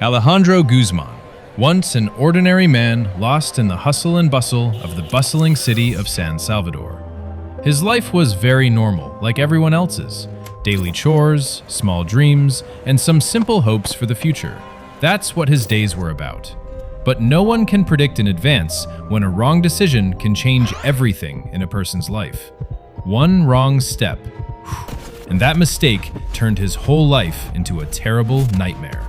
Alejandro Guzman, once an ordinary man lost in the hustle and bustle of the bustling city of San Salvador. His life was very normal, like everyone else's. Daily chores, small dreams, and some simple hopes for the future. That's what his days were about. But no one can predict in advance when a wrong decision can change everything in a person's life. One wrong step, and that mistake turned his whole life into a terrible nightmare.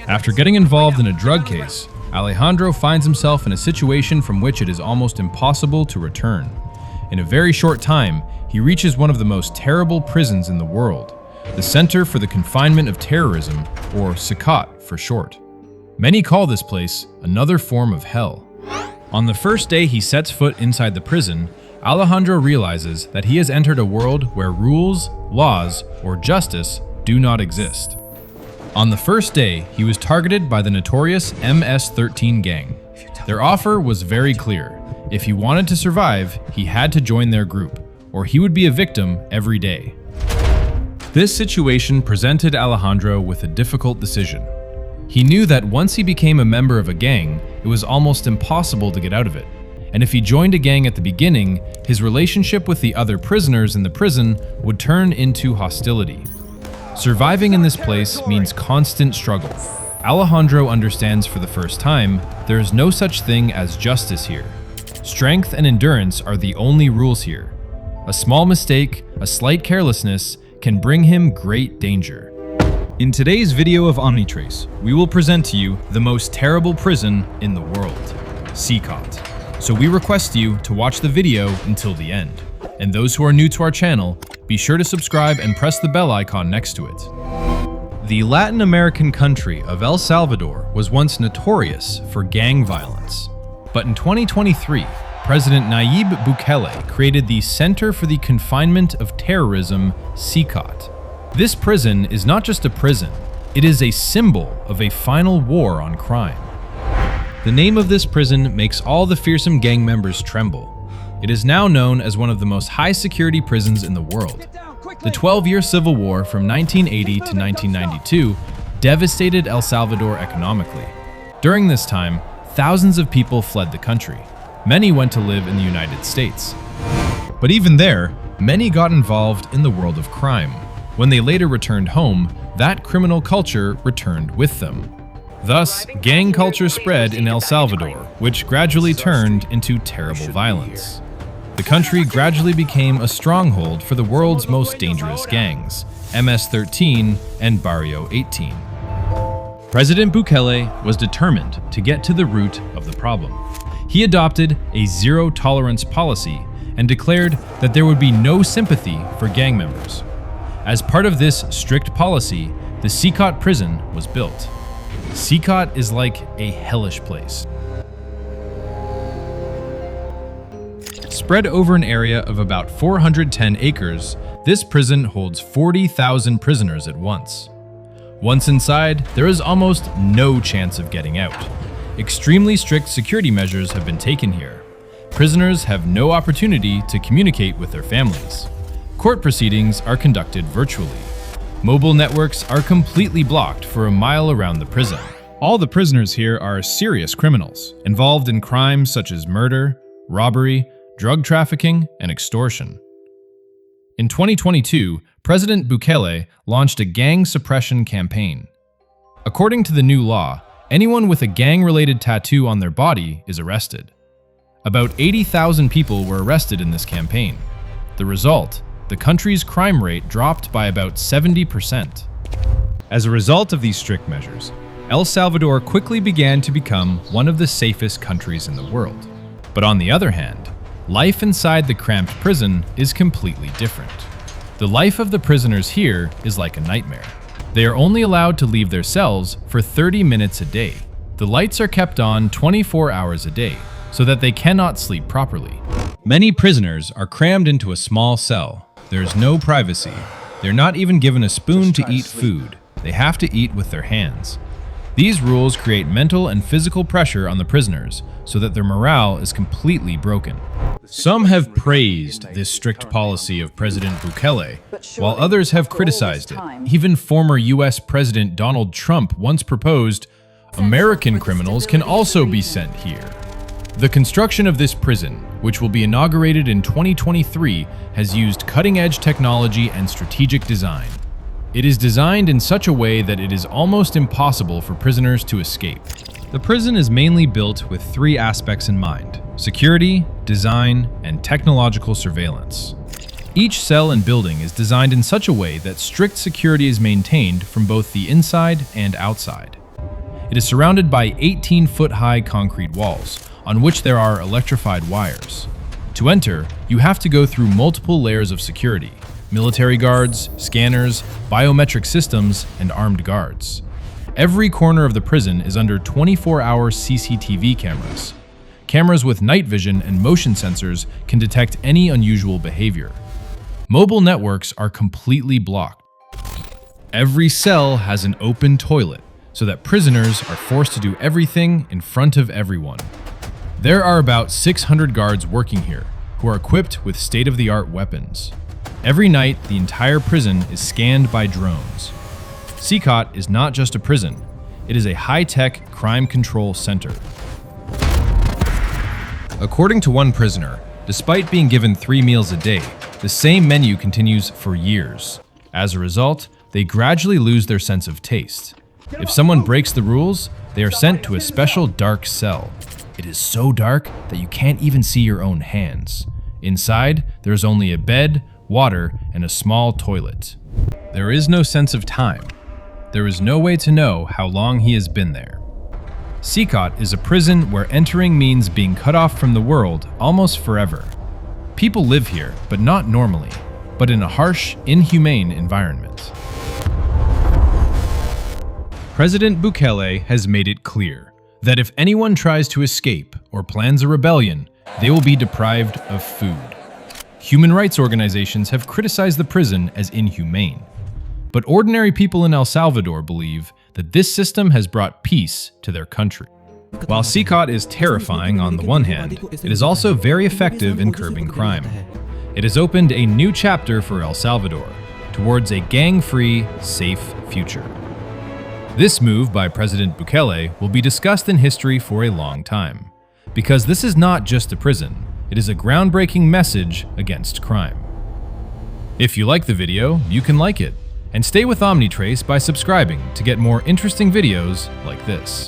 After getting involved in a drug case, Alejandro finds himself in a situation from which it is almost impossible to return. In a very short time, he reaches one of the most terrible prisons in the world, the Center for the Confinement of Terrorism, or CICT for short. Many call this place another form of hell. On the first day he sets foot inside the prison, Alejandro realizes that he has entered a world where rules, laws, or justice do not exist. On the first day, he was targeted by the notorious MS-13 gang. Their offer was very clear. If he wanted to survive, he had to join their group, or he would be a victim every day. This situation presented Alejandro with a difficult decision. He knew that once he became a member of a gang, it was almost impossible to get out of it. And if he joined a gang at the beginning, his relationship with the other prisoners in the prison would turn into hostility. Surviving in this place means constant struggle. Alejandro understands for the first time, there is no such thing as justice here. Strength and endurance are the only rules here. A small mistake, a slight carelessness, can bring him great danger. In today's video of OmniTrace, we will present to you the most terrible prison in the world, CICT. So we request you to watch the video until the end. And those who are new to our channel, be sure to subscribe and press the bell icon next to it. The Latin American country of El Salvador was once notorious for gang violence. But in 2023, President Nayib Bukele created the Center for the Confinement of Terrorism, CICT. This prison is not just a prison, it is a symbol of a final war on crime. The name of this prison makes all the fearsome gang members tremble. It is now known as one of the most high-security prisons in the world. The 12-year civil war from 1980 to 1992 devastated El Salvador economically. During this time, thousands of people fled the country. Many went to live in the United States. But even there, many got involved in the world of crime. When they later returned home, that criminal culture returned with them. Thus, gang culture spread in El Salvador, which gradually turned into terrible violence. The country gradually became a stronghold for the world's most dangerous gangs, MS-13 and Barrio 18. President Bukele was determined to get to the root of the problem. He adopted a zero-tolerance policy and declared that there would be no sympathy for gang members. As part of this strict policy, the CICT prison was built. CICT is like a hellish place. Spread over an area of about 410 acres, this prison holds 40,000 prisoners at once. Once inside, there is almost no chance of getting out. Extremely strict security measures have been taken here. Prisoners have no opportunity to communicate with their families. Court proceedings are conducted virtually. Mobile networks are completely blocked for a mile around the prison. All the prisoners here are serious criminals, involved in crimes such as murder, robbery, drug trafficking, and extortion. In 2022, President Bukele launched a gang suppression campaign. According to the new law, anyone with a gang-related tattoo on their body is arrested. About 80,000 people were arrested in this campaign. The result, the country's crime rate dropped by about 70%. As a result of these strict measures, El Salvador quickly began to become one of the safest countries in the world. But on the other hand, life inside the cramped prison is completely different. The life of the prisoners here is like a nightmare. They are only allowed to leave their cells for 30 minutes a day. The lights are kept on 24 hours a day, so that they cannot sleep properly. Many prisoners are crammed into a small cell. There's no privacy. They're not even given a spoon to eat food. They have to eat with their hands. These rules create mental and physical pressure on the prisoners so that their morale is completely broken. Some have praised this strict policy of President Bukele, while others have criticized it. Even former US President Donald Trump once proposed, American criminals can also be sent here. The construction of this prison, which will be inaugurated in 2023, has used cutting-edge technology and strategic design. It is designed in such a way that it is almost impossible for prisoners to escape. The prison is mainly built with three aspects in mind: security, design, and technological surveillance. Each cell and building is designed in such a way that strict security is maintained from both the inside and outside. It is surrounded by 18-foot-high concrete walls, on which there are electrified wires. To enter, you have to go through multiple layers of security: military guards, scanners, biometric systems, and armed guards. Every corner of the prison is under 24-hour CCTV cameras. Cameras with night vision and motion sensors can detect any unusual behavior. Mobile networks are completely blocked. Every cell has an open toilet, so that prisoners are forced to do everything in front of everyone. There are about 600 guards working here, who are equipped with state-of-the-art weapons. Every night, the entire prison is scanned by drones. CICT is not just a prison, it is a high-tech crime control center. According to one prisoner, despite being given 3 meals a day, the same menu continues for years. As a result, they gradually lose their sense of taste. If someone breaks the rules, they are sent to a special dark cell. It is so dark that you can't even see your own hands. Inside, there is only a bed, water, and a small toilet. There is no sense of time. There is no way to know how long he has been there. CICT is a prison where entering means being cut off from the world almost forever. People live here, but not normally, but in a harsh, inhumane environment. President Bukele has made it clear that if anyone tries to escape or plans a rebellion, they will be deprived of food. Human rights organizations have criticized the prison as inhumane. But ordinary people in El Salvador believe that this system has brought peace to their country. While CICT is terrifying on the one hand, it is also very effective in curbing crime. It has opened a new chapter for El Salvador, towards a gang-free, safe future. This move by President Bukele will be discussed in history for a long time, because this is not just a prison, it is a groundbreaking message against crime. If you like the video, you can like it, and stay with OmniTrace by subscribing to get more interesting videos like this.